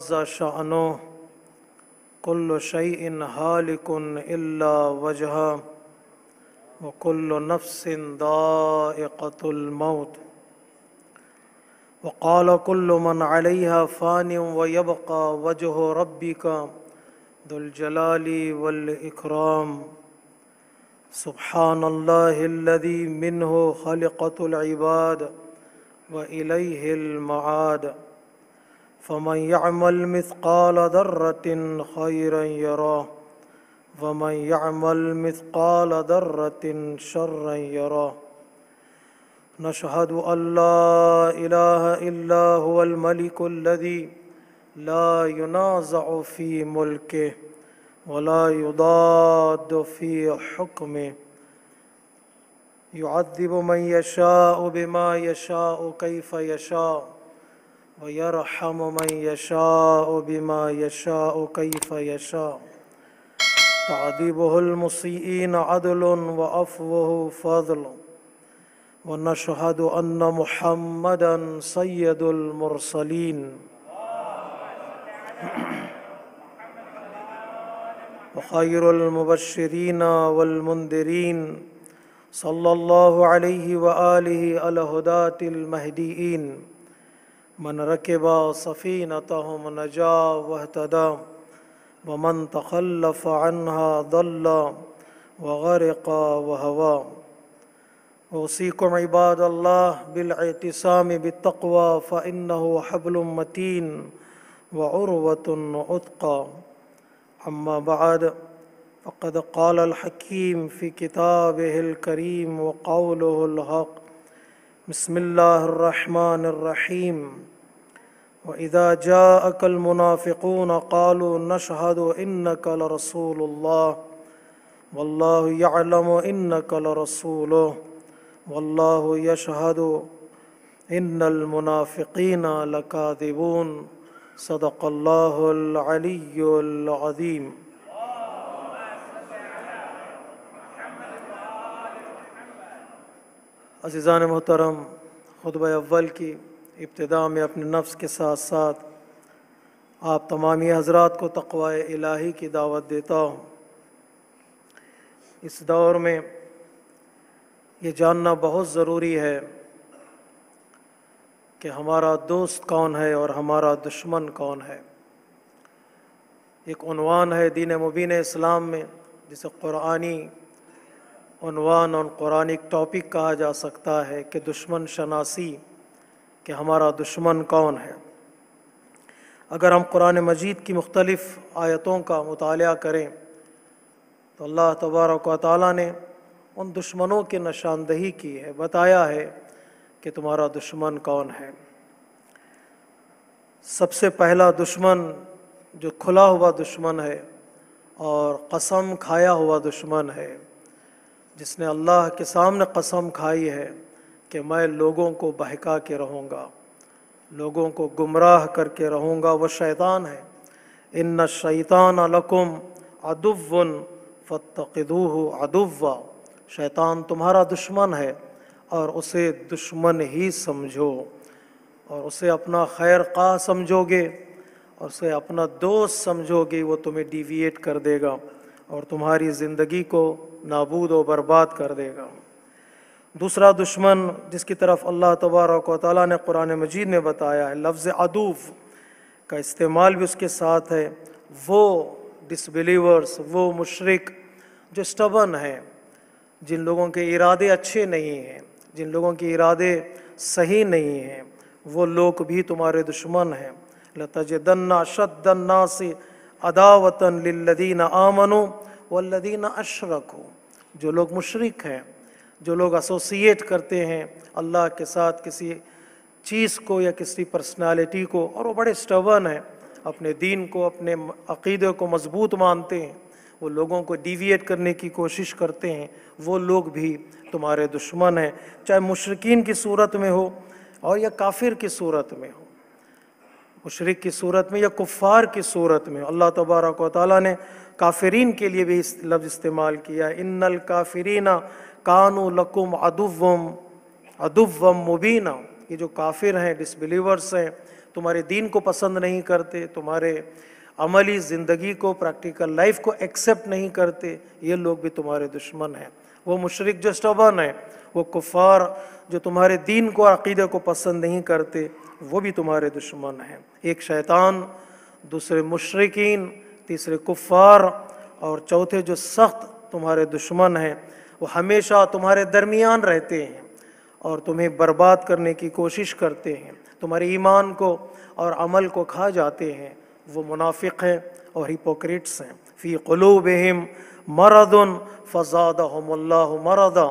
شأنه كل شيء هالك إلا وجهه وكل نفس ذائقة الموت وقال كل من عليها فان ويبقى وجه ربك ذو الجلال والإكرام سبحان الله الذي منه خلقت العباد وإليه المعاد فمن يعمل مثقال ذرة خيرا يراه ومن يعمل مثقال ذرة شرا يراه نشهد أن لا إله إلا هو الملك الذي لا ينازع في ملكه ولا يضاد في حكمه يعذب من يشاء بما يشاء كيف يشاء ويرحم من يشاء بما يشاء كيف يشاء تعذيبه المسيئين عدل وعفوه فضل ونشهد أن محمدا سيد المرسلين وخير المبشرين والمنذرين صلى الله عليه وآله الهداة المهديين من ركب سفينتهم نجا واهتدى ومن تخلف عنها ضل وغرق وهوى أوصيكم عباد الله بالاعتصام بالتقوى فإنه حبل متين وعروة عتقى أما بعد فقد قال الحكيم في كتابه الكريم وقوله الحق بسم الله الرحمن الرحيم وإذا جاءك المنافقون قالوا نشهد إنك لرسول الله والله يعلم إنك لرسوله والله يشهد إن المنافقين لكاذبون صدق الله العلي العظيم عزیزان محترم، خطبہ اول کی ابتدا میں اپنے نفس کے ساتھ ساتھ آپ تمامی حضرات کو تقوی الہی کی دعوت دیتا ہوں۔ اس دور میں یہ جاننا بہت ضروری ہے کہ ہمارا دوست کون ہے اور ہمارا دشمن کون ہے۔ ایک عنوان ہے دین مبین اسلام میں جسے قرآنی عنوان اور قرآنک ٹاپک کہا جا سکتا ہے کہ دشمن شناسی، کہ ہمارا دشمن کون ہے۔ اگر ہم قرآن مجید کی مختلف آیتوں کا مطالعہ کریں تو اللہ تبارک و تعالیٰ نے ان دشمنوں کی نشاندہی کی ہے، بتایا ہے کہ تمہارا دشمن کون ہے۔ سب سے پہلا دشمن جو کھلا ہوا دشمن ہے اور قسم کھایا ہوا دشمن ہے، جس نے اللہ کے سامنے قسم کھائی ہے کہ میں لوگوں کو بہکا کے رہوں گا، لوگوں کو گمراہ کر کے رہوں گا، وہ شیطان ہے۔ ان الشیطان لکم عدو فاتخذوہ عدوا، شیطان تمہارا دشمن ہے اور اسے دشمن ہی سمجھو، اور اسے اپنا خیر خواہ سمجھو گے اور اسے اپنا دوست سمجھو گے، وہ تمہیں ڈیویٹ کر دے گا اور تمہاری زندگی کو نابود و برباد کر دے گا۔ دوسرا دشمن جس کی طرف اللہ تبارک و تعالیٰ نے قرآن مجید میں بتایا ہے، لفظ عدو کا استعمال بھی اس کے ساتھ ہے، وہ ڈس بلیورز، وہ مشرک جو اسٹبن ہیں، جن لوگوں کے ارادے اچھے نہیں ہیں، جن لوگوں کے ارادے صحیح نہیں ہیں، وہ لوگ بھی تمہارے دشمن ہیں۔ لَتَجِدَنَّ أَشَدَّ النَّاسِ عَدَاوَةً لِلَّذِينَ آمَنُوا وَالَّذِينَ أَشْرَكُوا، جو لوگ مشرک ہیں، جو لوگ ایسوسیٹ کرتے ہیں اللہ کے ساتھ کسی چیز کو یا کسی پرسنالٹی کو، اور وہ بڑے اسٹبن ہیں، اپنے دین کو، اپنے عقیدے کو مضبوط مانتے ہیں، وہ لوگوں کو ڈیویٹ کرنے کی کوشش کرتے ہیں، وہ لوگ بھی تمہارے دشمن ہیں، چاہے مشرکین کی صورت میں ہو اور یا کافر کی صورت میں ہو، مشرک کی صورت میں یا کفار کی صورت میں۔ اللہ تبارک و تعالیٰ نے کافرین کے لیے بھی اس لفظ استعمال کیا، ان الکافرین کانوا لکم عدوا مبینا، یہ جو کافر ہیں، ڈس بلیورس ہیں، تمہارے دین کو پسند نہیں کرتے، تمہارے عملی زندگی کو، پریکٹیکل لائف کو ایکسیپٹ نہیں کرتے، یہ لوگ بھی تمہارے دشمن ہیں۔ وہ مشرک جو اسٹبرن ہیں، وہ کفار جو تمہارے دین کو، عقیدے کو پسند نہیں کرتے، وہ بھی تمہارے دشمن ہیں۔ ایک شیطان، دوسرے مشرکین، تیسرے کفار، اور چوتھے جو سخت تمہارے دشمن ہیں، وہ ہمیشہ تمہارے درمیان رہتے ہیں اور تمہیں برباد کرنے کی کوشش کرتے ہیں، تمہارے ایمان کو اور عمل کو کھا جاتے ہیں۔ وہ منافق ہیں اور ہپوکریٹس ہیں۔ فی قلوبہم مرض فزادہم اللہ مرضا۔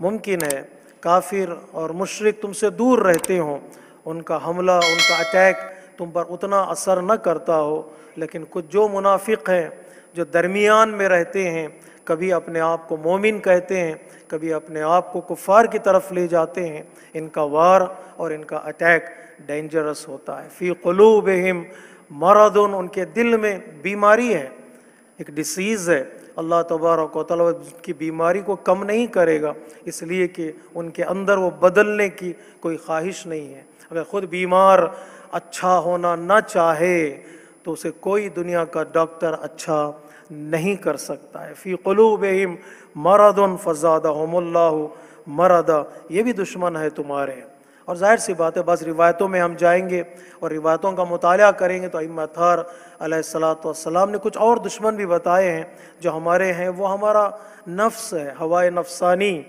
ممکن ہے کافر اور مشرک تم سے دور رہتے ہوں، ان کا حملہ، ان کا اٹیک تم پر اتنا اثر نہ کرتا ہو، لیکن کچھ جو منافق ہیں، جو درمیان میں رہتے ہیں، کبھی اپنے آپ کو مومن کہتے ہیں، کبھی اپنے آپ کو کفار کی طرف لے جاتے ہیں، ان کا وار اور ان کا اٹیک ڈینجرس ہوتا ہے۔ فی قلوبہم مرض، ان کے دل میں بیماری ہے، ایک ڈیسیز ہے۔ اللہ تبارک و تعالیٰ کی بیماری کو کم نہیں کرے گا، اس لیے کہ ان کے اندر وہ بدلنے کی کوئی خواہش نہیں ہے۔ اگر خود بیمار اچھا ہونا نہ چاہے تو اسے کوئی دنیا کا ڈاکٹر اچھا نہیں کر سکتا ہے۔ فی قلوبہم مرض فزادہم اللہ مرضا، یہ بھی دشمن ہے تمہارے۔ اور ظاہر سی بات ہے، بعض روایتوں میں ہم جائیں گے اور روایتوں کا مطالعہ کریں گے تو ائمہ اطہار علیہ الصلوۃ والسلام نے کچھ اور دشمن بھی بتائے ہیں جو ہمارے ہیں۔ وہ ہمارا نفس ہے، ہوائے نفسانی،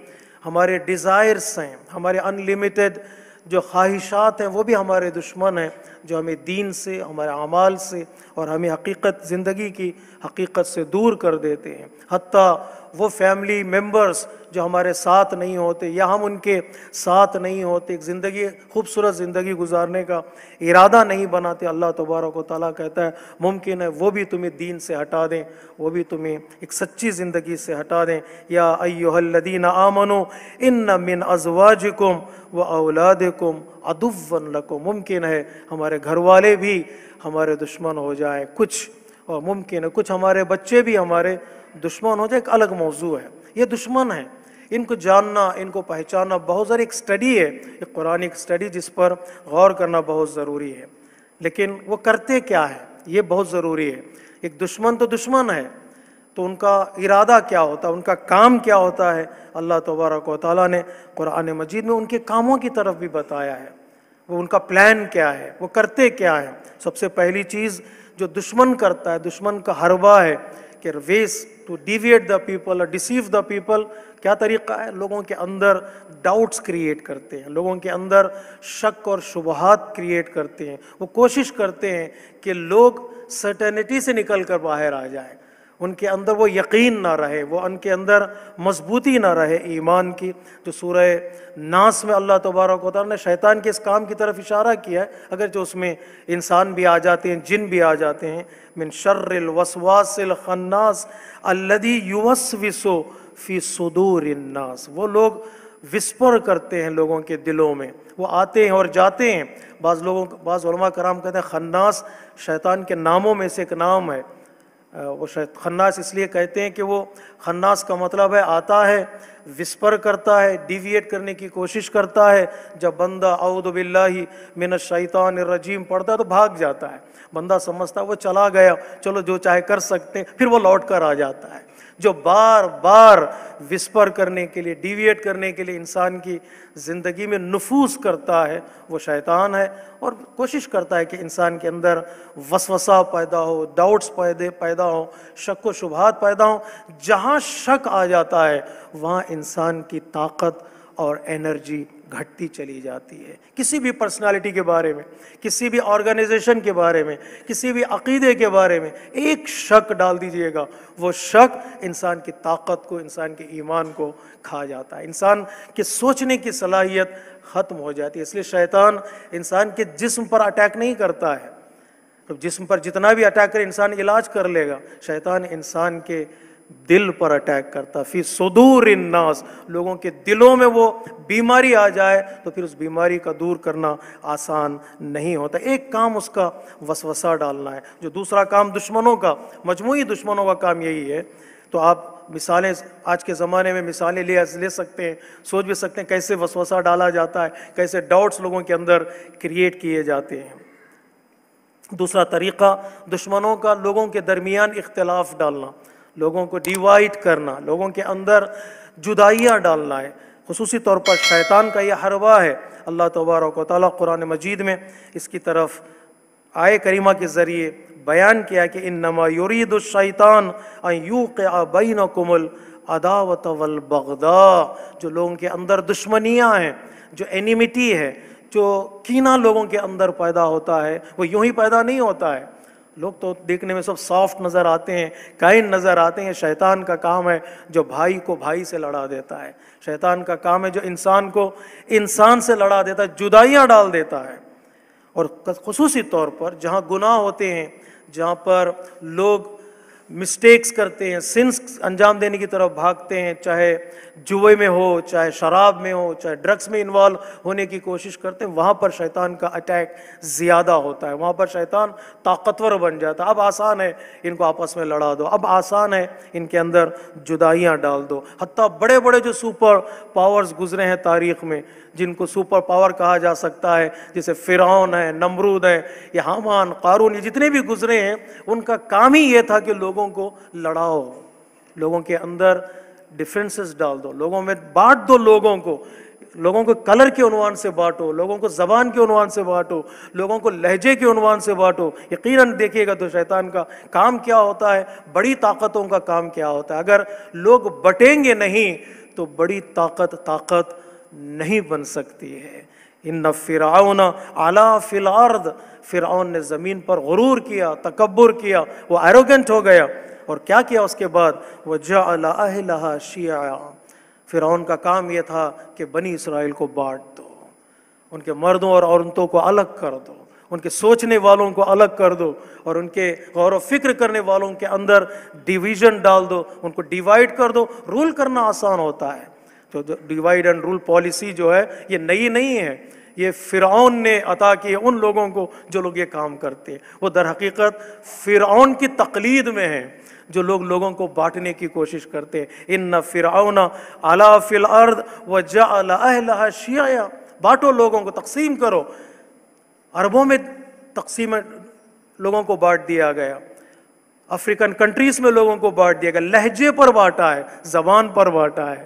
ہمارے ڈیزائرز ہیں، ہمارے ان لمیٹڈ جو خواہشات ہیں، وہ بھی ہمارے دشمن ہیں، جو ہمیں دین سے، ہمارے اعمال سے اور ہمیں حقیقت، زندگی کی حقیقت سے دور کر دیتے ہیں۔ حتیٰ وہ فیملی ممبرز جو ہمارے ساتھ نہیں ہوتے یا ہم ان کے ساتھ نہیں ہوتے، ایک زندگی، خوبصورت زندگی گزارنے کا ارادہ نہیں بناتے، اللہ تبارک و تعالیٰ کہتا ہے ممکن ہے وہ بھی تمہیں دین سے ہٹا دیں، وہ بھی تمہیں ایک سچی زندگی سے ہٹا دیں۔ یا ایھا الذین آمنوا ان من ازواجکم و اولادکم عدوا لکم، ممکن ہے ہمارے گھر والے بھی ہمارے دشمن ہو جائیں کچھ، اور ممکن ہے کچھ ہمارے بچے بھی ہمارے دشمن ہو جائے، ایک الگ موضوع ہے۔ یہ دشمن ہیں، ان کو جاننا، ان کو پہچاننا بہت ضروری، ایک سٹڈی ہے، ایک قرآنک سٹڈی جس پر غور کرنا بہت ضروری ہے۔ لیکن وہ کرتے کیا ہے، یہ بہت ضروری ہے۔ ایک دشمن تو دشمن ہے، تو ان کا ارادہ کیا ہوتا ہے، ان کا کام کیا ہوتا ہے، اللہ تبارک و تعالیٰ نے قرآن مجید میں ان کے کاموں کی طرف بھی بتایا ہے، وہ ان کا پلان کیا ہے، وہ کرتے کیا ہے۔ سب سے پہلی چیز جو دشمن کرتا ہے، دشمن کا حربہ ہے کہ ways to divide the people اور ڈیسیو دا پیپل۔ کیا طریقہ ہے؟ لوگوں کے اندر ڈاؤٹس کریٹ کرتے ہیں، لوگوں کے اندر شک اور شبہات کریٹ کرتے ہیں۔ وہ کوشش کرتے ہیں کہ لوگ سرٹینٹی سے نکل کر باہر آ جائیں، ان کے اندر وہ یقین نہ رہے، وہ ان کے اندر مضبوطی نہ رہے ایمان کی۔ جو سورہ ناس میں اللہ تبارک و تعالیٰ نے شیطان کے اس کام کی طرف اشارہ کیا ہے، اگرچہ اس میں انسان بھی آ جاتے ہیں، جن بھی آ جاتے ہیں۔ من شر الوسواس الخناس الذی یوسوس فی صدور الناس، وہ لوگ وسپر کرتے ہیں لوگوں کے دلوں میں، وہ آتے ہیں اور جاتے ہیں۔ بعض علماء کرام کہتے ہیں خناس شیطان کے ناموں میں سے ایک نام ہے۔ وہ خناس اس لیے کہتے ہیں کہ وہ خناس کا مطلب ہے آتا ہے، وسپر کرتا ہے، ڈیویٹ کرنے کی کوشش کرتا ہے۔ جب بندہ اعوذ باللہ من الشیطان الرجیم پڑھتا ہے تو بھاگ جاتا ہے، بندہ سمجھتا ہے وہ چلا گیا، چلو جو چاہے کر سکتے ہیں، پھر وہ لوٹ کر آ جاتا ہے۔ جو بار بار وسپر کرنے کے لیے، ڈیویٹ کرنے کے لیے انسان کی زندگی میں نفوذ کرتا ہے، وہ شیطان ہے، اور کوشش کرتا ہے کہ انسان کے اندر وسوسہ پیدا ہو، ڈاؤٹس پیدا ہو، شک و شبہات پیدا ہو۔ جہاں شک آ جاتا ہے وہاں انسان کی طاقت اور انرجی گھٹتی چلی جاتی ہے۔ کسی بھی پرسنالٹی کے بارے میں، کسی بھی آرگنائزیشن کے بارے میں، کسی بھی عقیدے کے بارے میں ایک شک ڈال دیجئے گا، وہ شک انسان کی طاقت کو، انسان کے ایمان کو کھا جاتا ہے، انسان کے سوچنے کی صلاحیت ختم ہو جاتی ہے۔ اس لیے شیطان انسان کے جسم پر اٹیک نہیں کرتا ہے، تو جسم پر جتنا بھی اٹیک کرے انسان علاج کر لے گا، شیطان انسان کے دل پر اٹیک کرتا، فی صدور الناس، لوگوں کے دلوں میں وہ بیماری آ جائے تو پھر اس بیماری کا دور کرنا آسان نہیں ہوتا۔ ایک کام اس کا وسوسہ ڈالنا ہے، جو دوسرا کام دشمنوں کا، مجموعی دشمنوں کا کام یہی ہے۔ تو آپ مثالیں آج کے زمانے میں مثالیں لے سکتے ہیں، سوچ بھی سکتے ہیں کیسے وسوسہ ڈالا جاتا ہے، کیسے ڈاؤٹس لوگوں کے اندر کریٹ کیے جاتے ہیں۔ دوسرا طریقہ دشمنوں کا لوگوں کے درمیان اختلاف ڈالنا، لوگوں کو ڈیوائڈ کرنا، لوگوں کے اندر جدائیاں ڈالنا ہے۔ خصوصی طور پر شیطان کا یہ حربہ ہے۔ اللہ تبارک و تعالیٰ قرآن مجید میں اس کی طرف آیہ کریمہ کے ذریعے بیان کیا کہ انما یرید الشیطان ان یوقع بینکم العداوۃ والبغضاء، جو لوگوں کے اندر دشمنیاں ہیں، جو اینیمیٹی ہے، جو کینہ لوگوں کے اندر پیدا ہوتا ہے، وہ یوں ہی پیدا نہیں ہوتا ہے۔ لوگ تو دیکھنے میں سب سافٹ نظر آتے ہیں، کائنڈ نظر آتے ہیں، شیطان کا کام ہے جو بھائی کو بھائی سے لڑا دیتا ہے، شیطان کا کام ہے جو انسان کو انسان سے لڑا دیتا ہے، جدائیاں ڈال دیتا ہے۔ اور خصوصی طور پر جہاں گناہ ہوتے ہیں، جہاں پر لوگ مسٹیکس کرتے ہیں، سنس انجام دینے کی طرف بھاگتے ہیں، چاہے جوئے میں ہو، چاہے شراب میں ہو، چاہے ڈرگس میں انوالو ہونے کی کوشش کرتے ہیں، وہاں پر شیطان کا اٹیک زیادہ ہوتا ہے، وہاں پر شیطان طاقتور بن جاتا ہے۔ اب آسان ہے ان کو آپس میں لڑا دو، اب آسان ہے ان کے اندر جدائیاں ڈال دو۔ حتیٰ بڑے بڑے جو سپر پاورز گزرے ہیں تاریخ میں، جن کو سپر پاور کہا جا سکتا ہے، جیسے فرعون ہے، نمرود ہے، یا حامان، قارون، یہ جتنے بھی گزرے ہیں، ان کا کام ہی یہ تھا کہ لوگوں کو لڑاؤ، لوگوں کے اندر ڈفرینسز ڈال دو، لوگوں میں بانٹ دو، لوگوں کو کلر کے عنوان سے بانٹو، لوگوں کو زبان کے عنوان سے بانٹو، لوگوں کو لہجے کے عنوان سے بانٹو۔ یقیناً دیکھیے گا تو شیطان کا کام کیا ہوتا ہے، بڑی طاقتوں کا کام کیا ہوتا ہے۔ اگر لوگ بٹیں گے نہیں تو بڑی طاقت نہیں بن سکتی ہے۔ ان فرعون علا فی الارض، فرعون نے زمین پر غرور کیا، تکبر کیا، وہ ایروگنٹ ہو گیا، اور کیا کیا اس کے بعد؟ وجعل اہلہا شیعا، فرعون کا کام یہ تھا کہ بنی اسرائیل کو بانٹ دو، ان کے مردوں اور عورتوں کو الگ کر دو، ان کے سوچنے والوں کو الگ کر دو، اور ان کے غور و فکر کرنے والوں کے اندر ڈیویژن ڈال دو، ان کو ڈیوائیڈ کر دو۔ رول کرنا آسان ہوتا ہے، تو ڈیوائیڈ اینڈ رول پالیسی جو ہے یہ نئی نہیں ہے، یہ فرعون نے عطا کی ان لوگوں کو جو لوگ یہ کام کرتے ہیں۔ وہ در حقیقت فرعون کی تقلید میں ہیں جو لوگوں کو بانٹنے کی کوشش کرتے ہیں۔ ان فرعون علا فی الارض وجعل اہلہا شیعا، بانٹو، لوگوں کو تقسیم کرو۔ عربوں میں تقسیم لوگوں کو بانٹ دیا گیا، افریقن کنٹریز میں لوگوں کو بانٹ دیا گیا، لہجے پر بانٹا ہے، زبان پر بانٹا ہے۔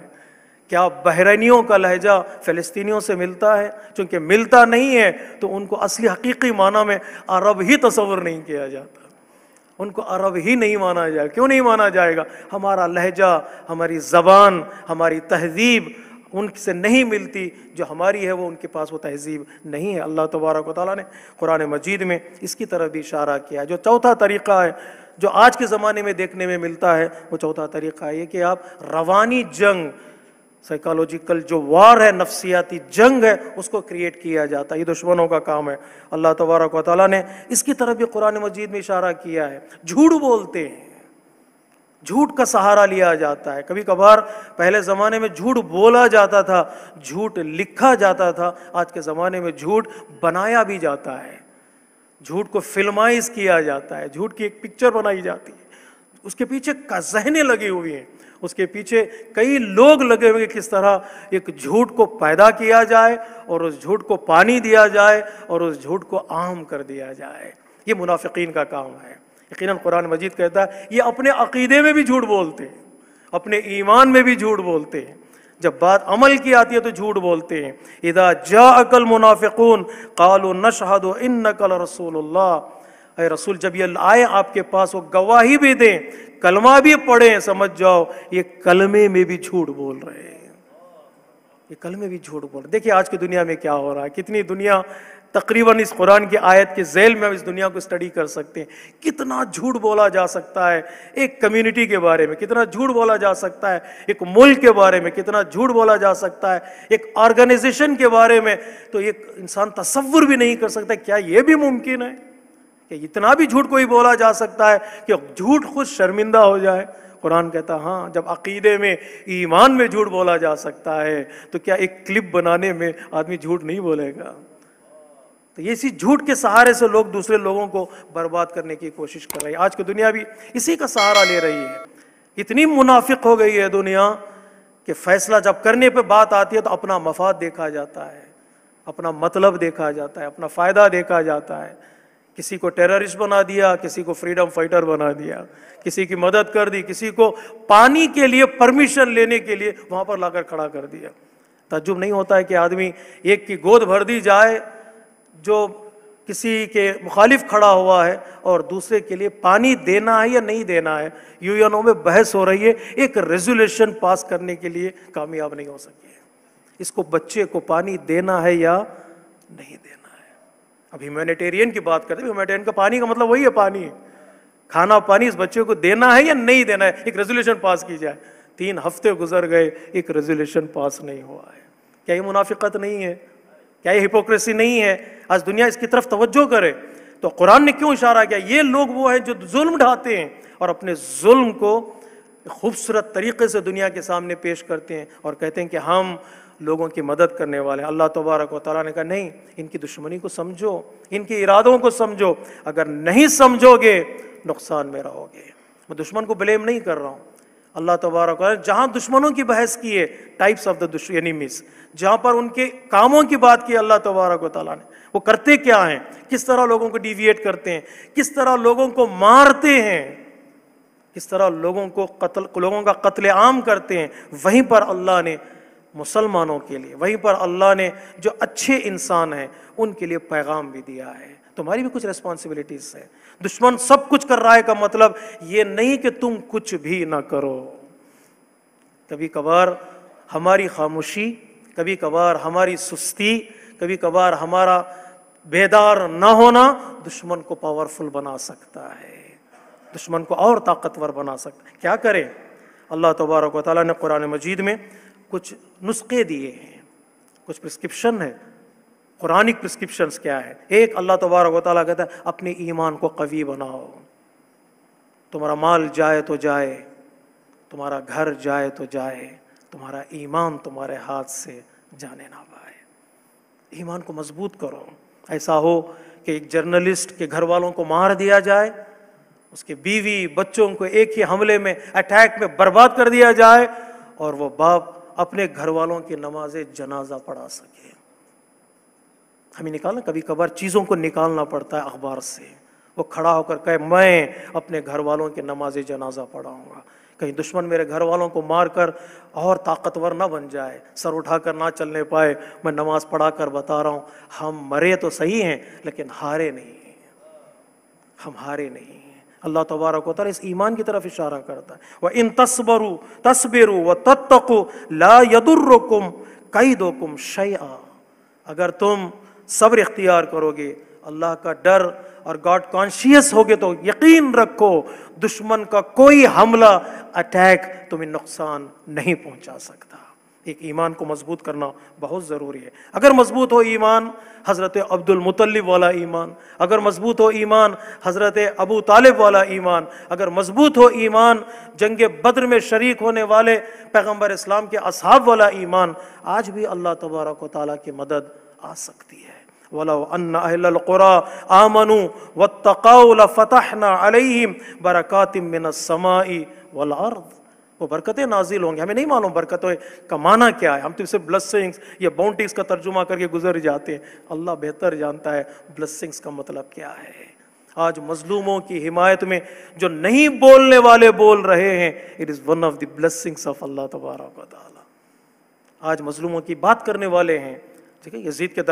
کیا بحرینیوں کا لہجہ فلسطینیوں سے ملتا ہے؟ چونکہ ملتا نہیں ہے تو ان کو اصلی حقیقی معنی میں عرب ہی تصور نہیں کیا جاتا، ان کو عرب ہی نہیں مانا جائے۔ کیوں نہیں مانا جائے گا؟ ہمارا لہجہ، ہماری زبان، ہماری تہذیب ان سے نہیں ملتی، جو ہماری ہے وہ ان کے پاس وہ تہذیب نہیں ہے۔ اللہ تبارک و تعالیٰ نے قرآن مجید میں اس کی طرف بھی اشارہ کیا ہے۔ جو چوتھا طریقہ ہے جو آج کے زمانے میں دیکھنے میں ملتا ہے، وہ چوتھا طریقہ ہے کہ آپ روانی جنگ، سائیکالوجیکل جو وار ہے، نفسیاتی جنگ ہے، اس کو کریٹ کیا جاتا ہے۔ یہ دشمنوں کا کام ہے۔ اللہ تبارک و تعالیٰ نے اس کی طرف بھی قرآن مجید میں اشارہ کیا ہے۔ جھوٹ بولتے ہیں، جھوٹ کا سہارا لیا جاتا ہے۔ کبھی کبھار پہلے زمانے میں جھوٹ بولا جاتا تھا، جھوٹ لکھا جاتا تھا، آج کے زمانے میں جھوٹ بنایا بھی جاتا ہے، جھوٹ کو فلمائز کیا جاتا ہے، جھوٹ کی ایک پکچر بنائی جاتی ہے، اس کے پیچھے ذہنیں لگی ہوئی ہیں، اس کے پیچھے کئی لوگ لگے ہوئے، کس طرح ایک جھوٹ کو پیدا کیا جائے اور اس جھوٹ کو پانی دیا جائے اور اس جھوٹ کو عام کر دیا جائے۔ یہ منافقین کا کام ہے۔ یقیناً قرآن مجید کہتا ہے یہ اپنے عقیدے میں بھی جھوٹ بولتے ہیں، اپنے ایمان میں بھی جھوٹ بولتے ہیں، جب بات عمل کی آتی ہے تو جھوٹ بولتے ہیں۔ اذا جاءک المنافقون قالوا نشہد انک لرسول اللہ، اے رسول جب یہ آئے آپ کے پاس وہ گواہی بھی دیں، کلمہ بھی پڑھیں، سمجھ جاؤ یہ کلمے میں بھی جھوٹ بول رہے ہیں، یہ کلمے بھی جھوٹ بول رہے ہیں۔ دیکھیے آج کی دنیا میں کیا ہو رہا ہے، کتنی دنیا تقریباً اس قرآن کی آیت کے ذیل میں ہم اس دنیا کو اسٹڈی کر سکتے ہیں۔ کتنا جھوٹ بولا جا سکتا ہے ایک کمیونٹی کے بارے میں، کتنا جھوٹ بولا جا سکتا ہے ایک ملک کے بارے میں، کتنا جھوٹ بولا جا سکتا ہے ایک آرگنائزیشن کے بارے میں، تو ایک انسان تصور بھی نہیں کر سکتا کیا یہ بھی ممکن ہے کہ اتنا بھی جھوٹ کوئی بولا جا سکتا ہے کہ جھوٹ خود شرمندہ ہو جائے۔ قرآن کہتا ہے ہاں جب عقیدے میں، ایمان میں جھوٹ بولا جا سکتا ہے تو کیا ایک کلپ بنانے میں آدمی جھوٹ نہیں بولے گا؟ تو یہ اسی جھوٹ کے سہارے سے لوگ دوسرے لوگوں کو برباد کرنے کی کوشش کر رہے ہیں۔ آج کی دنیا بھی اسی کا سہارا لے رہی ہے۔ اتنی منافق ہو گئی ہے دنیا کہ فیصلہ جب کرنے پہ بات آتی ہے تو اپنا مفاد دیکھا جاتا ہے، اپنا مطلب دیکھا جاتا ہے، اپنا فائدہ دیکھا جاتا ہے۔ کسی کو ٹیررسٹ بنا دیا، کسی کو فریڈم فائٹر بنا دیا، کسی کی مدد کر دی، کسی کو پانی کے لیے پرمیشن لینے کے لیے وہاں پر لا کر کھڑا کر دیا۔ تعجب نہیں ہوتا ہے کہ آدمی ایک کی گود بھر دی جائے جو کسی کے مخالف کھڑا ہوا ہے، اور دوسرے کے لیے پانی دینا ہے یا نہیں دینا ہے۔ یو این او میں بحث ہو رہی ہے، ایک ریزولوشن پاس کرنے کے لیے کامیاب نہیں ہو سکی ہے۔ اس کو بچے کو پانی دینا ہے یا نہیں دینا ہے۔ اب ہیومینیٹیرین کی بات کرتے ہیں، ہیومینیٹیرین کا پانی کا مطلب وہی ہے، پانی ہے، کھانا پانی اس بچے کو دینا ہے یا نہیں دینا ہے، ایک ریزولوشن پاس کی جائے۔ 3 ہفتے گزر گئے، ایک ریزولوشن پاس نہیں ہوا ہے۔ کیا یہ منافقت نہیں ہے؟ کیا یہ ہپوکریسی نہیں ہے؟ آج دنیا اس کی طرف توجہ کرے تو قرآن نے کیوں اشارہ کیا؟ یہ لوگ وہ ہیں جو ظلم ڈھاتے ہیں اور اپنے ظلم کو خوبصورت طریقے سے دنیا کے سامنے پیش کرتے ہیں اور کہتے ہیں کہ ہم لوگوں کی مدد کرنے والے ہیں۔ اللہ تبارک و تعالیٰ نے کہا نہیں، ان کی دشمنی کو سمجھو، ان کے ارادوں کو سمجھو، اگر نہیں سمجھو گے نقصان میں رہو گے۔ میں دشمن کو بلیم نہیں کر رہا ہوں، اللہ تبارک و تعالیٰ جہاں دشمنوں کی بحث کی ہے، ٹائپس آف دا اینیمیز، جہاں پر ان کے کاموں کی بات کی اللہ تبارک و تعالیٰ نے، وہ کرتے کیا ہیں، کس طرح لوگوں کو ڈیویٹ کرتے ہیں، کس طرح لوگوں کو مارتے ہیں، کس طرح لوگوں کا قتل عام کرتے ہیں، وہیں پر اللہ نے مسلمانوں کے لیے، وہیں پر اللہ نے جو اچھے انسان ہیں ان کے لیے پیغام بھی دیا ہے۔ تمہاری بھی کچھ ریسپانسبلٹیز ہے۔ دشمن سب کچھ کر رہا ہے کا مطلب یہ نہیں کہ تم کچھ بھی نہ کرو۔ کبھی کبھار ہماری خاموشی، کبھی کبھار ہماری سستی، کبھی کبھار ہمارا بیدار نہ ہونا دشمن کو پاورفل بنا سکتا ہے، دشمن کو اور طاقتور بنا سکتا ہے۔ کیا کریں؟ اللہ تبارک و تعالیٰ نے قرآن مجید میں کچھ نسخے دیے ہیں، کچھ پرسکرپشن ہے۔ قرآنک پرسکرپشنز کیا ہے؟ ایک، اللہ تبارک و تعالیٰ کہتا ہے اپنے ایمان کو قوی بناؤ۔ تمہارا مال جائے تو جائے، تمہارا گھر جائے تو جائے، تمہارا ایمان تمہارے ہاتھ سے جانے نہ پائے۔ ایمان کو مضبوط کرو۔ ایسا ہو کہ ایک جرنلسٹ کے گھر والوں کو مار دیا جائے، اس کے بیوی بچوں کو ایک ہی حملے میں، اٹیک میں برباد کر دیا جائے، اور وہ باپ اپنے گھر والوں کی نماز جنازہ پڑھا سکے۔ ہمیں نکالنا، کبھی کبھار چیزوں کو نکالنا پڑتا ہے اخبار سے۔ وہ کھڑا ہو کر کہے میں اپنے گھر والوں کی نماز جنازہ پڑھاؤں گا، کہیں دشمن میرے گھر والوں کو مار کر اور طاقتور نہ بن جائے، سر اٹھا کر نہ چلنے پائے۔ میں نماز پڑھا کر بتا رہا ہوں، ہم مرے تو صحیح ہیں لیکن ہارے نہیں ہیں، ہم ہارے نہیں ہیں۔ اللہ تبارک و تعالیٰ اس ایمان کی طرف اشارہ کرتا ہے، وَإِن تَصْبَرُوا تَصْبِرُوا وَتَتَّقُوا لَا يَضُرُّكُمْ كَيْدُكُمْ شَيْئًا۔ اگر تم صبر اختیار کرو گے، اللہ کا ڈر اور گاڈ کانشیس ہوگے، تو یقین رکھو دشمن کا کوئی حملہ، اٹیک تمہیں نقصان نہیں پہنچا سکتا۔ ایک ایمان کو مضبوط کرنا بہت ضروری ہے۔ اگر مضبوط ہو ایمان حضرت عبد المطلب والا ایمان، اگر مضبوط ہو ایمان حضرت ابو طالب والا ایمان، اگر مضبوط ہو ایمان جنگ بدر میں شریک ہونے والے پیغمبر اسلام کے اصحاب والا ایمان، آج بھی اللہ تبارک و تعالیٰ کی مدد آ سکتی ہے۔ وَلَوْ أَنَّ أَهْلَ الْقُرَىٰ آمَنُوا وَاتَّقَوْا لَفَتَحْنَا عَلَيْهِمْ بَرَكَاتٍ مِّنَ السَّمَاءِ وَالْأَرْضِ۔ وہ برکتیں نازل ہوں گی۔ ہمیں نہیں معلوم برکتوں کا معنی کیا ہے، ہم تو اسے بلیسنگز یا باؤنٹیز کا ترجمہ کر کے گزر جاتے ہیں۔ اللہ بہتر جانتا ہے بلیسنگز کا مطلب کیا ہے۔ آج مظلوموں کی حمایت میں جو نہیں بولنے والے بول رہے ہیں، it is one of the blessings of اللہ تبارک و تعالیٰ۔ آج مظلوموں کی بات کرنے والے ہیں۔ ٹھیک ہے، یزید کے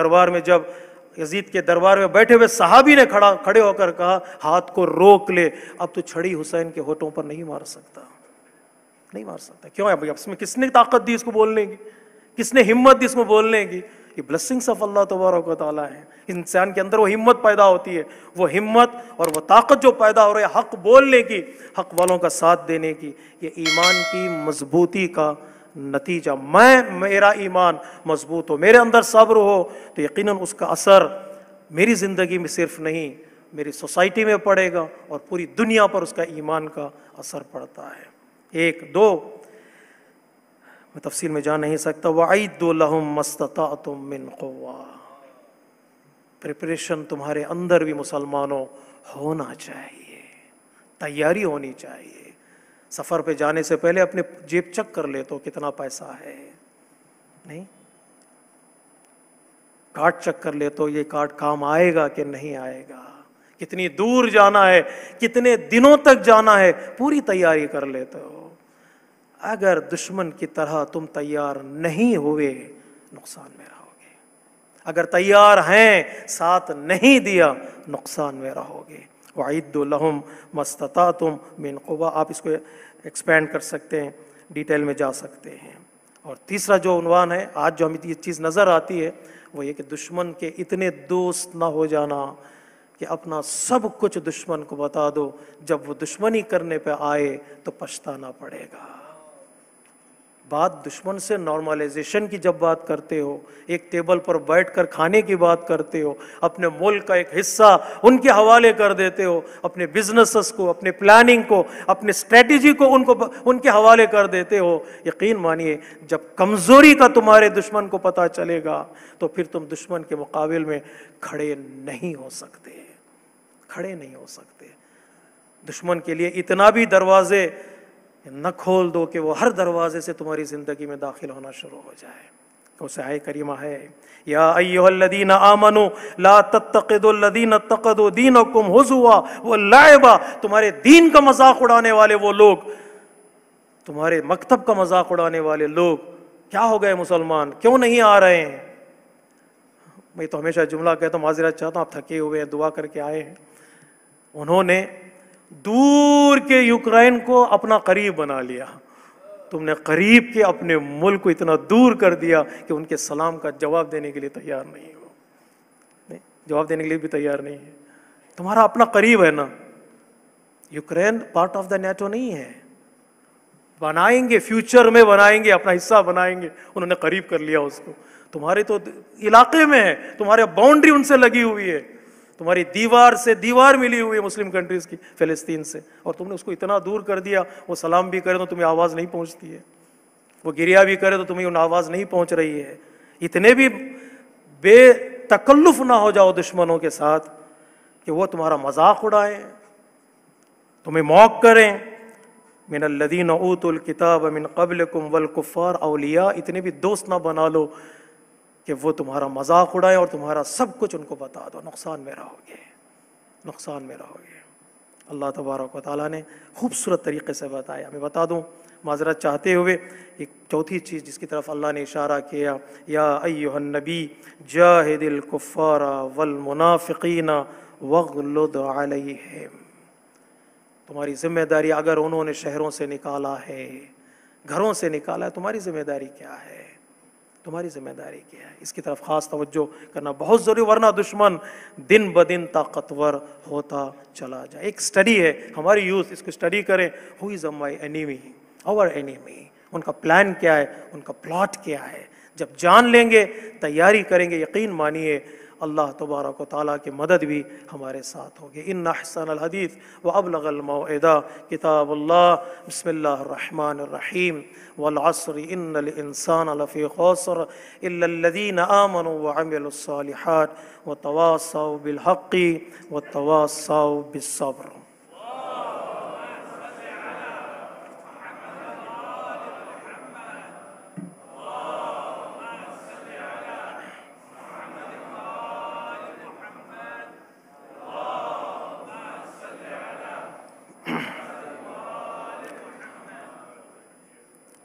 دربار میں بیٹھے ہوئے صحابی نے کھڑے ہو کر کہا ہاتھ کو روک لے، اب تو چھڑی حسین کے ہونٹوں پر نہیں مار سکتا، نہیں مار سکتا۔ کیوں ہے بھائی؟ اس میں کس نے طاقت دی اس کو بولنے کی؟ کس نے ہمت دی اس کو بولنے کی؟ یہ بلیسنگز آف اللہ تبارک و تعالیٰ ہے۔ انسان کے اندر وہ ہمت پیدا ہوتی ہے، وہ ہمت اور وہ طاقت جو پیدا ہو رہی ہے حق بولنے کی، حق والوں کا ساتھ دینے کی، یہ ایمان کی مضبوطی کا نتیجہ۔ میرا ایمان مضبوط ہو، میرے اندر صبر ہو، تو یقیناً اس کا اثر میری زندگی میں صرف نہیں، میری سوسائٹی میں پڑے گا اور پوری دنیا پر اس کا ایمان کا اثر پڑتا ہے۔ 1 2 میں تفصیل میں جا نہیں سکتا۔ وَأَعِدُّوا لَهُم مَّا اسْتَطَعْتُم مِّن قُوَّةٍ۔ پریپریشن تمہارے اندر بھی مسلمانوں ہونا چاہیے، تیاری ہونی چاہیے۔ سفر پہ جانے سے پہلے اپنے جیب چیک کر لے تو کتنا پیسہ ہے، نہیں؟ کارڈ چیک کر لے تو یہ کارڈ کام آئے گا کہ نہیں آئے گا، کتنی دور جانا ہے، کتنے دنوں تک جانا ہے، پوری تیاری کر لیتے ہو۔ اگر دشمن کی طرح تم تیار نہیں ہوئے، نقصان میں رہو گے۔ اگر تیار ہیں، ساتھ نہیں دیا، نقصان میں رہو گے۔ وَأَعِدُّوا لَهُمْ مَا اسْتَطَعْتُم مِّن قُوَّةٍ، آپ اس کو ایکسپینڈ کر سکتے ہیں، ڈیٹیل میں جا سکتے ہیں۔ اور تیسرا جو عنوان ہے آج جو ہمیں یہ چیز نظر آتی ہے وہ یہ کہ دشمن کے اتنے دوست نہ ہو جانا کہ اپنا سب کچھ دشمن کو بتا دو، جب وہ دشمنی کرنے پہ آئے تو پچھتانا پڑے گا۔ بات دشمن سے نارملائزیشن کی جب بات کرتے ہو، ایک ٹیبل پر بیٹھ کر کھانے کی بات کرتے ہو، اپنے ملک کا ایک حصہ ان کے حوالے کر دیتے ہو، اپنے بزنسز کو، اپنے پلاننگ کو، اپنے اسٹریٹجی کو ان کے حوالے کر دیتے ہو، یقین مانیے جب کمزوری کا تمہارے دشمن کو پتہ چلے گا تو پھر تم دشمن کے مقابل میں کھڑے نہیں ہو سکتے، کھڑے نہیں ہو سکتے۔ دشمن کے لیے اتنا بھی دروازے نہ کھول دو کہ وہ ہر دروازے سے تمہاری زندگی میں داخل ہونا شروع ہو جائے۔ اس آیہ کریمہ ہے، یا ایھا الذین آمنوا لا تتخذوا الذین اتخذوا دینکم ہزوا ولعبا، تمہارے دین کا مذاق اڑانے والے وہ لوگ، تمہارے مکتب کا مذاق اڑانے والے لوگ کیا ہو گئے مسلمان، کیوں نہیں آ رہے ہیں؟ میں تو ہمیشہ جملہ کہتا ہوں، معذرت چاہتا ہوں، آپ تھکے ہوئے ہیں، دعا کر کے آئے ہیں۔ انہوں نے دور کے یوکرین کو اپنا قریب بنا لیا، تم نے قریب کے اپنے ملک کو اتنا دور کر دیا کہ ان کے سلام کا جواب دینے کے لیے تیار نہیں ہو، جواب دینے کے لیے بھی تیار نہیں ہے۔ تمہارا اپنا قریب ہے نا، Ukraine part of the NATO نہیں ہے، بنائیں گے، فیوچر میں بنائیں گے، اپنا حصہ بنائیں گے، انہوں نے قریب کر لیا اس کو۔ تمہارے تو علاقے میں ہے، تمہارے باؤنڈری ان سے لگی ہوئی ہے، تمہاری دیوار سے دیوار ملی ہوئی ہے مسلم کنٹریز کی، فلسطین سے، اور تم نے اس کو اتنا دور کر دیا، وہ سلام بھی کرے تو تمہیں آواز نہیں پہنچتی ہے، وہ گریا بھی کرے تو تمہیں ان آواز نہیں پہنچ رہی ہے۔ اتنے بھی بے تکلف نہ ہو جاؤ دشمنوں کے ساتھ کہ وہ تمہارا مذاق اڑائیں، تمہیں موک کریں۔ من الذین اوتوا الکتاب من قبلکم والکفار اولیاء، اتنے بھی دوست نہ بنا لو کہ وہ تمہارا مذاق اڑائے اور تمہارا سب کچھ ان کو بتا دو، نقصان میں رہو گے، نقصان میں رہو گے۔ اللہ تبارک و تعالیٰ نے خوبصورت طریقے سے بتایا۔ میں بتا دوں معذرت چاہتے ہوئے، ایک چوتھی چیز جس کی طرف اللہ نے اشارہ کیا، یا ایھا النبی جاہد الکفار والمنافقین واغلظ علیہم، تمہاری ذمہ داری، اگر انہوں نے شہروں سے نکالا ہے، گھروں سے نکالا ہے، تمہاری ذمہ داری کیا ہے؟ تمہاری ذمہ داری کیا ہے؟ اس کی طرف خاص توجہ کرنا بہت ضروری، ورنہ دشمن دن بدن طاقتور ہوتا چلا جائے۔ ایک سٹڈی ہے، ہماری یوتھ اس کو سٹڈی کریں، ہو از مائی اینیمی، اور اینیمی، ان کا پلان کیا ہے، ان کا پلاٹ کیا ہے۔ جب جان لیں گے، تیاری کریں گے، یقین مانیے اللہ تبارک و تعالیٰ کی مدد بھی ہمارے ساتھ ہوگی۔ ان احسن الحدیث وابلغ الموعظہ کتاب اللہ، بسم اللہ الرحمن الرحیم، والعصر ان الانسان لفی خسر الا الذین آمنوا وعملوا الصالحات وتواصوا بالحق وتواصوا بالصبر۔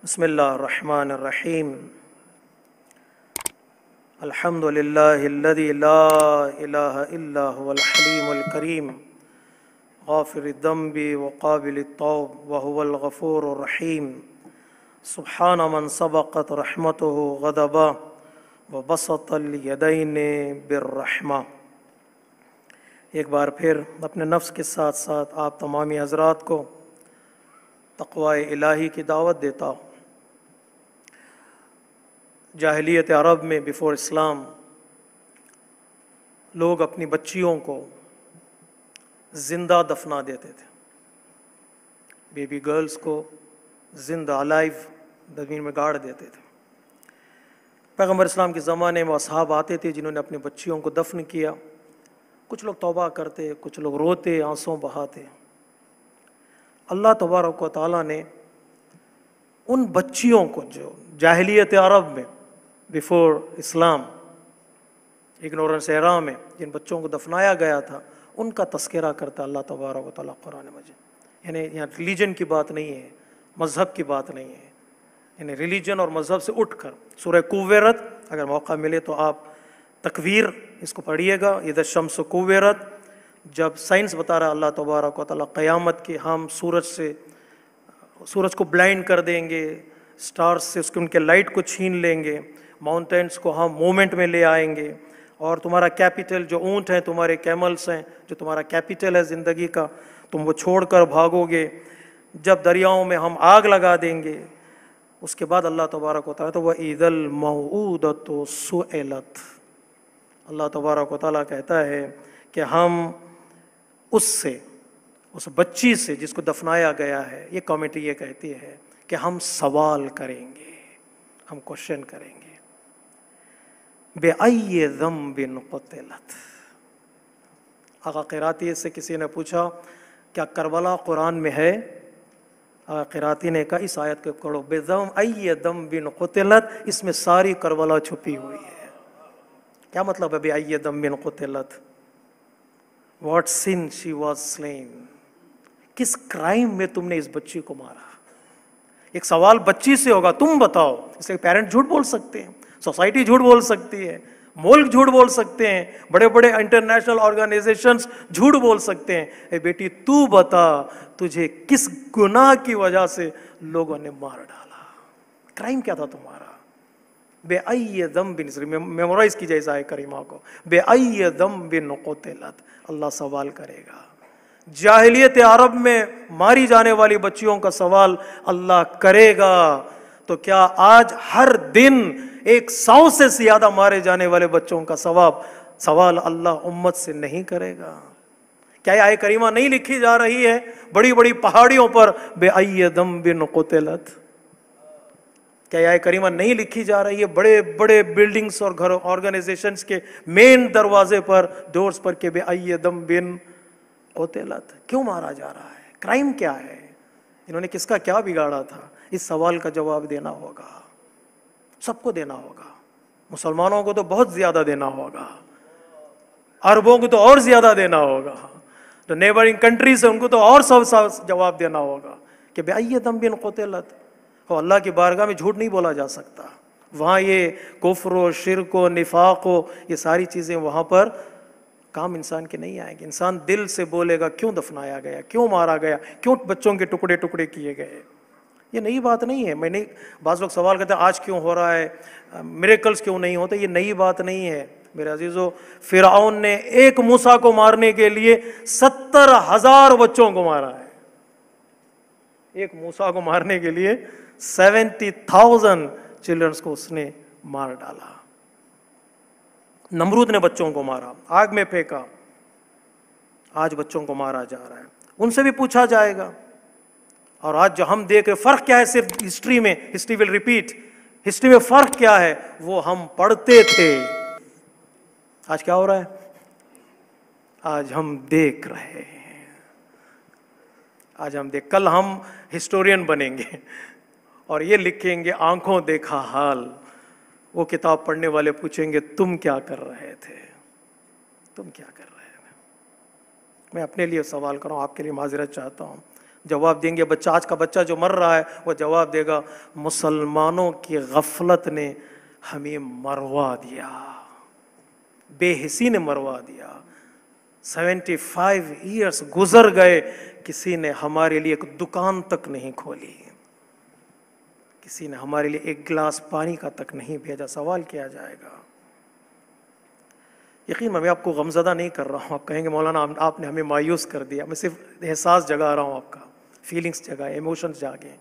بسم اللہ الرحمن الرحیم، الحمد للہ الذی لا الہ الا هو الحلیم الکریم غافر الذنب وقابل التوب وهو الغفور الرحیم، سبحان من سبقت رحمته غضبا وبسط الیدین بالرحمہ۔ ایک بار پھر اپنے نفس کے ساتھ ساتھ آپ تمامی حضرات کو تقوی الہی کی دعوت دیتا ہوں۔ جاہلیت عرب میں بیفور اسلام لوگ اپنی بچیوں کو زندہ دفنا دیتے تھے، بیبی گرلز کو زندہ الائیو زمین میں گاڑ دیتے تھے۔ پیغمبر اسلام کے زمانے میں اصحاب آتے تھے جنہوں نے اپنی بچیوں کو دفن کیا، کچھ لوگ توبہ کرتے، کچھ لوگ روتے، آنسوں بہاتے۔ اللہ تبارک و تعالیٰ نے ان بچیوں کو جو جاہلیت عرب میں بیفور اسلام اگنورنس ایرا میں جن بچوں کو دفنایا گیا تھا، ان کا تذکرہ کرتا اللہ تبارک و تعالیٰ قرآن مجید. یعنی یہاں ریلیجن کی بات نہیں ہے، مذہب کی بات نہیں ہے. یعنی ریلیجن اور مذہب سے اٹھ کر سورہ کویرت اگر موقع ملے تو آپ تکویر اس کو پڑھیے گا. اذا الشمس کویرت، جب سائنس بتا رہا اللہ تبارک و تعالیٰ قیامت کی ہم سورج کو بلائنڈ کر دیں گے، سٹارز سے ان کے لائٹ کو چھین لیں گے، ماؤنٹینس کو ہم مومنٹ میں لے آئیں گے، اور تمہارا کیپٹل جو اونٹ ہیں، تمہارے کیملز ہیں، جو تمہارا کیپٹل ہے زندگی کا، تم وہ چھوڑ کر بھاگو گے. جب دریاؤں میں ہم آگ لگا دیں گے. اس کے بعد اللہ تبارک و تعالیٰ تو وَإِذَا الْمَوْءُودَةُ سُئِلَتْ، اللہ تبارک و تعالیٰ کہتا ہے کہ ہم اس بچی سے جس کو دفنایا گیا ہے، یہ کمیٹی یہ کہتی ہے کہ ہم سوال کریں گے، ہم کوشچن کریں گے. بِأَيِّ ذَنبٍ قُتِلَتْ. آقا قراتی سے کسی نے پوچھا کیا کربلا قرآن میں ہے؟ آقا قراتی نے کہا اس آیت کو پڑھو، بِأَيِّ ذَنبٍ قُتِلَتْ، اس میں ساری کربلا چھپی ہوئی ہے. کیا مطلب ہے بِأَيِّ ذَنبٍ قُتِلَتْ؟ What sin she was slain. کس کرائم میں تم نے اس بچی کو مارا؟ ایک سوال بچی سے ہوگا، تم بتاؤ. اس لیے پیرنٹ جھوٹ بول سکتے ہیں، سوسائٹی جھوٹ بول سکتی ہے، ملک جھوٹ بول سکتے ہیں، بڑے بڑے انٹرنیشنل آرگنائزیشنز جھوٹ بول سکتے ہیں. اے بیٹی تو بتا تجھے کس گناہ کی وجہ سے لوگوں نے مار ڈالا، کرائم کیا تھا تمہارا؟ بِأَيِّ ذَنبٍ، میمورائز کیجئے اس آیت کریمہ کو. بِأَيِّ ذَنبٍ قُتِلَتْ، اللہ سوال کرے گا. جاہلیت عرب میں ماری جانے والی بچیوں کا سوال اللہ کرے گا، تو کیا آج ہر دن 100 سے زیادہ مارے جانے والے بچوں کا سوال اللہ امت سے نہیں کرے گا؟ کیا یہ آیت کریمہ نہیں لکھی جا رہی ہے بڑی بڑی پہاڑیوں پر بِأَيِّ ذَنبٍ قُتِلَتْ؟ کیا یہ آیت کریمہ نہیں لکھی جا رہی ہے بڑے بڑے بلڈنگز اور گھر آرگنائزیشنز کے مین دروازے پر، ڈورز پر کہ بِأَيِّ ذَنبٍ قُتِلَتْ؟ کیوں مارا جا رہا ہے؟ کرائم کیا ہے؟ انہوں نے کس کا کیا بگاڑا تھا؟ اس سوال کا جواب دینا ہوگا، سب کو دینا ہوگا. مسلمانوں کو تو بہت زیادہ دینا ہوگا، عربوں کو تو اور زیادہ دینا ہوگا، جو نیبرنگ کنٹریز ہیں ان کو تو اور سب جواب دینا ہوگا کہ بِأَيِّ ذَنبٍ قُتِلَتْ. اور اللہ کی بارگاہ میں جھوٹ نہیں بولا جا سکتا. وہاں یہ کفر و شرک و نفاق و یہ ساری چیزیں وہاں پر کام انسان کے نہیں آئیں گے. انسان دل سے بولے گا کیوں دفنایا گیا، کیوں مارا گیا، کیوں بچوں کے ٹکڑے ٹکڑے کیے گئے. یہ نئی بات نہیں ہے. میں نہیں، بعض لوگ سوال کرتے ہیں آج کیوں ہو رہا ہے، میریکلز کیوں نہیں ہوتے. یہ نئی بات نہیں ہے میرے عزیزو. فرعون نے ایک موسیٰ کو مارنے کے لیے 70,000 بچوں کو مارا ہے. ایک موسیٰ کو مارنے کے لیے 70,000 چلڈرنز کو اس نے مار ڈالا. نمرود نے بچوں کو مارا، آگ میں پھینکا. آج بچوں کو مارا جا رہا ہے. ان سے بھی پوچھا جائے گا. اور آج جو ہم دیکھ رہے، فرق کیا ہے صرف ہسٹری میں، ہسٹری ول ریپیٹ. ہسٹری میں فرق کیا ہے؟ وہ ہم پڑھتے تھے. آج کیا ہو رہا ہے؟ آج ہم دیکھ رہے ہیں. آج ہم کل ہم ہسٹورین بنیں گے اور یہ لکھیں گے آنکھوں دیکھا حال. وہ کتاب پڑھنے والے پوچھیں گے تم کیا کر رہے تھے، تم کیا کر رہے تھے. میں اپنے لیے سوال کر رہا ہوں، آپ کے لیے معذرت چاہتا ہوں. جواب دیں گے بچہ، آج کا بچہ جو مر رہا ہے وہ جواب دے گا مسلمانوں کی غفلت نے ہمیں مروا دیا، بے حسی نے مروا دیا. 75 ایئرز گزر گئے، کسی نے ہمارے لیے ایک دکان تک نہیں کھولی، کسی نے ہمارے لیے ایک گلاس پانی کا تک نہیں بھیجا. سوال کیا جائے گا. یقین میں آپ کو غمزدہ نہیں کر رہا ہوں. آپ کہیں گے مولانا آپ نے ہمیں مایوس کر دیا. میں صرف احساس جگا رہا ہوں، آپ کا فیلنگز جگائے، ایموشنز جاگیں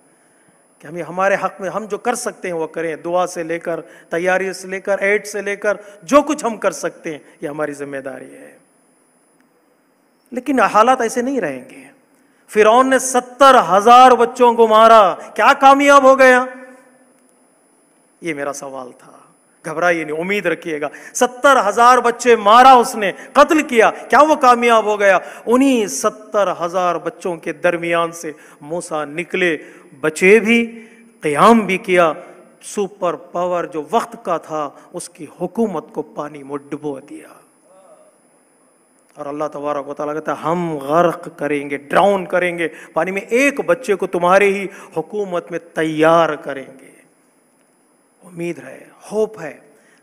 کہ ہمیں ہمارے حق میں ہم جو کر سکتے ہیں وہ کریں. دعا سے لے کر، تیاری سے لے کر، ایڈ سے لے کر، جو کچھ ہم کر سکتے ہیں یہ ہماری ذمہ داری ہے. لیکن حالات ایسے نہیں رہیں گے. فرعون نے 70,000 بچوں کو مارا، کیا کامیاب ہو گیا؟ یہ میرا سوال تھا. گھبرائیے نہیں، امید رکھیے گا. 70,000 بچے مارا اس نے، قتل کیا، کیا وہ کامیاب ہو گیا؟ انہی 70,000 بچوں کے درمیان سے موسیٰ نکلے، بچے بھی، قیام بھی کیا. سپر پاور جو وقت کا تھا اس کی حکومت کو پانی میں ڈبو دیا. اور اللہ تبارک و تعالیٰ کہتا ہے ہم غرق کریں گے، ڈراؤن کریں گے پانی میں، ایک بچے کو تمہارے ہی حکومت میں تیار کریں گے۔ امید ہے، ہوپ ہے،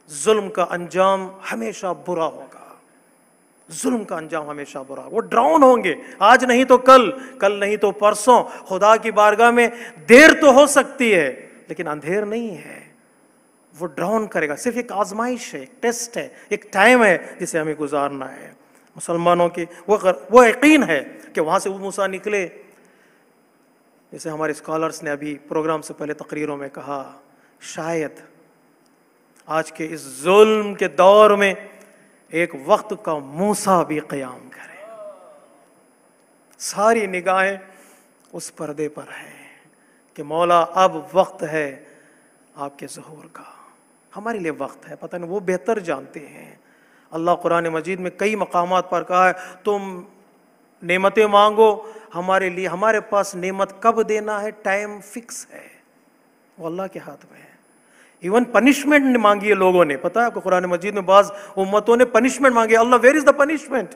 ظلم کا انجام ہمیشہ برا ہوگا، ظلم کا انجام ہمیشہ برا ہوگا۔ وہ ڈراؤن ہوں گے، آج نہیں تو کل، کل نہیں تو پرسوں۔ خدا کی بارگاہ میں دیر تو ہو سکتی ہے لیکن اندھیر نہیں ہے۔ وہ ڈراؤن کرے گا، صرف ایک آزمائش ہے، ایک ٹیسٹ ہے، ایک ٹائم ہے جسے ہمیں گزارنا ہے۔ مسلمانوں کی وہ یقین ہے کہ وہاں سے وہ موسیٰ نکلے، جیسے ہمارے اسکالرز نے ابھی پروگرام سے پہلے تقریروں میں کہا، شاید آج کے اس ظلم کے دور میں ایک وقت کا موسیٰ بھی قیام کرے۔ ساری نگاہیں اس پردے پر ہیں کہ مولا اب وقت ہے آپ کے ظہور کا، ہمارے لیے وقت ہے، پتہ نہیں وہ بہتر جانتے ہیں۔ اللہ قرآن مجید میں کئی مقامات پر کہا ہے تم نعمتیں مانگو ہمارے لیے، ہمارے پاس نعمت کب دینا ہے ٹائم فکس ہے، وہ اللہ کے ہاتھ میں ہے۔ ایون پنشمنٹ مانگی ہے لوگوں نے، پتہ ہے آپ کو قرآن مجید میں بعض امتوں نے پنشمنٹ مانگی، اللہ where is the punishment,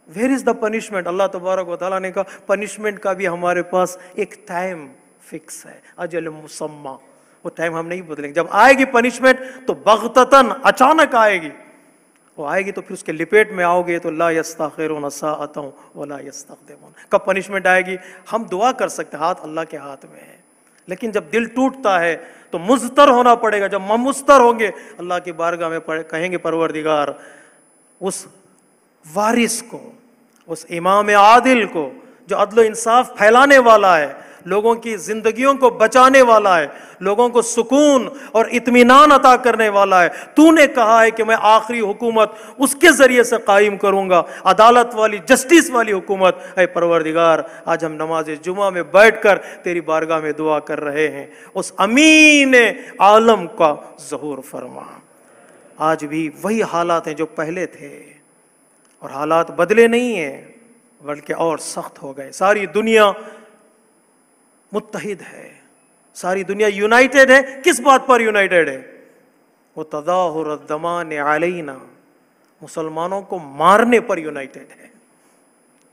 where is the punishment? اللہ تبارک و تعالیٰ نے کہا پنشمنٹ کا بھی ہمارے پاس ایک ٹائم فکس ہے، اجل مسمى، وہ ٹائم ہم نہیں بدلیں گے۔ جب آئے گی پنشمنٹ تو بغتتاً اچانک آئے گی، وہ آئے گی تو پھر اس کے لپیٹ میں آؤ گے تو لا یستاخرون ساعۃ ولا یستقدمون۔ کب پنشمنٹ آئے گی ہم دعا کر سکتے، ہاتھ اللہ کے ہاتھ میں ہے، لیکن جب دل ٹوٹتا ہے تو مضطر ہونا پڑے گا۔ جب ہم مضطر ہوں گے اللہ کی بارگاہ میں کہیں گے پروردگار اس وارث کو، اس امام عادل کو جو عدل و انصاف پھیلانے والا ہے، لوگوں کی زندگیوں کو بچانے والا ہے، لوگوں کو سکون اور اطمینان عطا کرنے والا ہے، تو نے کہا ہے کہ میں آخری حکومت اس کے ذریعے سے قائم کروں گا، عدالت والی، جسٹس والی حکومت۔ اے پروردگار آج ہم نماز جمعہ میں بیٹھ کر تیری بارگاہ میں دعا کر رہے ہیں، اس امین عالم کا ظہور فرما۔ آج بھی وہی حالات ہیں جو پہلے تھے، اور حالات بدلے نہیں ہیں بلکہ اور سخت ہو گئے۔ ساری دنیا متحد ہے، ساری دنیا یونائٹڈ ہے۔ کس بات پر یونائٹڈ ہے؟ وہ تظاہر الدمان علینا، مسلمانوں کو مارنے پر یونائٹڈ ہے۔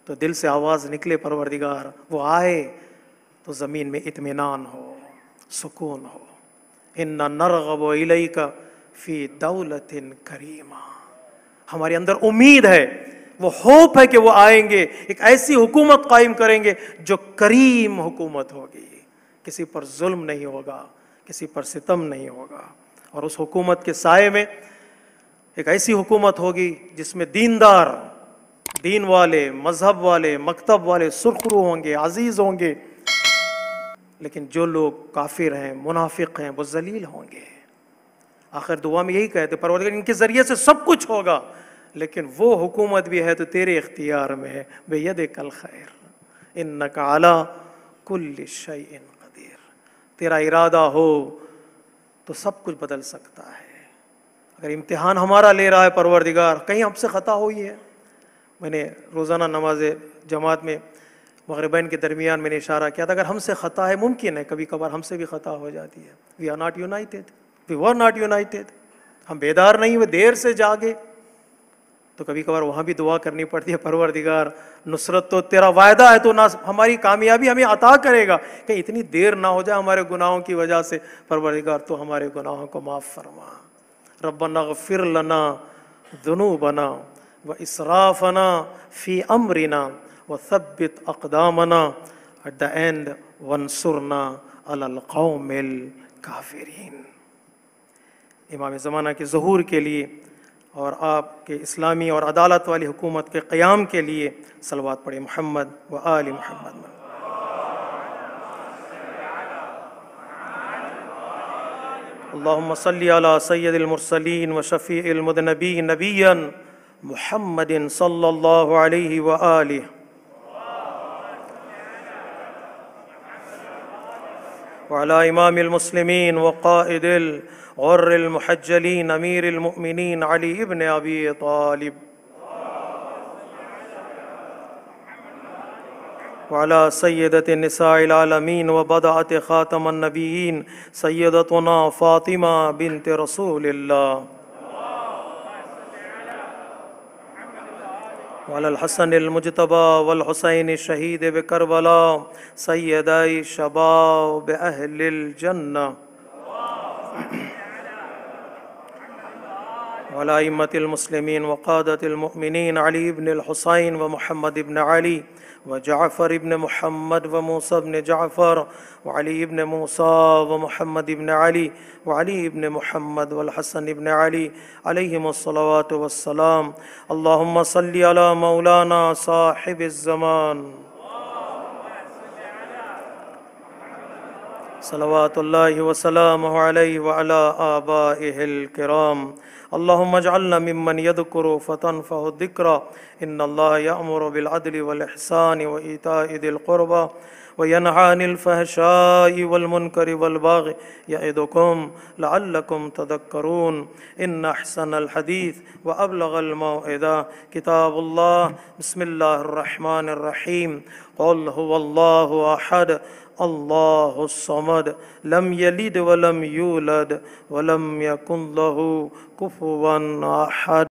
تو دل سے آواز نکلے پروردگار وہ آئے تو زمین میں اطمینان ہو، سکون ہو۔ انا نرغب الیک فی دولت کریمہ، ہمارے اندر امید ہے، وہ ہوپ ہے کہ وہ آئیں گے، ایک ایسی حکومت قائم کریں گے جو کریم حکومت ہوگی، کسی پر ظلم نہیں ہوگا، کسی پر ستم نہیں ہوگا۔ اور اس حکومت کے سائے میں ایک ایسی حکومت ہوگی جس میں دیندار، دین والے، مذہب والے، مکتب والے سرخرو ہوں گے، عزیز ہوں گے، لیکن جو لوگ کافر ہیں، منافق ہیں، وہ ذلیل ہوں گے۔ آخر دعا میں یہی کہتے پروردگار ان کے ذریعے سے سب کچھ ہوگا، لیکن وہ حکومت بھی ہے تو تیرے اختیار میں ہے، بیدک الخیر انک علی کل شیء قدیر، تیرا ارادہ ہو تو سب کچھ بدل سکتا ہے۔ اگر امتحان ہمارا لے رہا ہے پروردگار، کہیں ہم سے خطا ہوئی ہے، میں نے روزانہ نماز جماعت میں مغربین کے درمیان میں نے اشارہ کیا تھا، اگر ہم سے خطا ہے، ممکن ہے کبھی کبھار ہم سے بھی خطا ہو جاتی ہے، we are not united, we were not united, ہم بیدار نہیں ہوئے، دیر سے جاگے، تو کبھی کبھار وہاں بھی دعا کرنی پڑتی ہے پروردگار نصرت تو تیرا وعدہ ہے تو نہ ہماری کامیابی ہمیں عطا کرے گا، کہ اتنی دیر نہ ہو جائے ہمارے گناہوں کی وجہ سے، پروردگار تو ہمارے گناہوں کو معاف فرما۔ ربنا اغفر لنا ذنوبنا واسرافنا فی امرنا وثبت اقدامنا at the end وانصرنا علی القوم الکافرین۔ امام زمانہ کے ظہور کے لیے اور آپ کے اسلامی اور عدالت والی حکومت کے قیام کے لیے صلوات پڑھیں محمد و آل محمد۔ اللہم صلی علی سید المرسلین و شفیع المذنبین نبیا محمد صلی اللہ علیہ وآلہ وعلى امام المسلمین وقائد الغر المحجلین امیر المؤمنین علی ابن ابی طالب وعلى سیدۃ النساء العالمین وبضعۃ خاتم النبیین سیدتنا فاطمہ بنت رسول اللہ وعلى الحسن المجتبى والحسين الشهيد بكربلاء سيدي شباب أهل الجنة وعلى أئمة المسلمين وقادة المؤمنين علي بن الحسين ومحمد بن علي وجعفر بن محمد وموسى بن جعفر وعلي بن موسى ومحمد بن علي وعلي بن محمد والحسن بن علي عليهم الصلوات والسلام. اللهم صل على مولانا صاحب الزمان صلوات الله وسلامه عليه وعلى آبائه الكرام. اللهم اجعلنا ممن يذكر فتنفع الذكرى. إن الله يأمر بالعدل والإحسان وإيتاء ذي القربى وينهى عن الفحشاء والمنكر والبغي يعظكم لعلكم تذكرون. إن أحسن الحديث وأبلغ الموعظة كتاب الله. بسم الله الرحمن الرحيم. قل هو الله أحد الله الصمد لم يلد ولم يولد ولم يكن له كفوا أحد.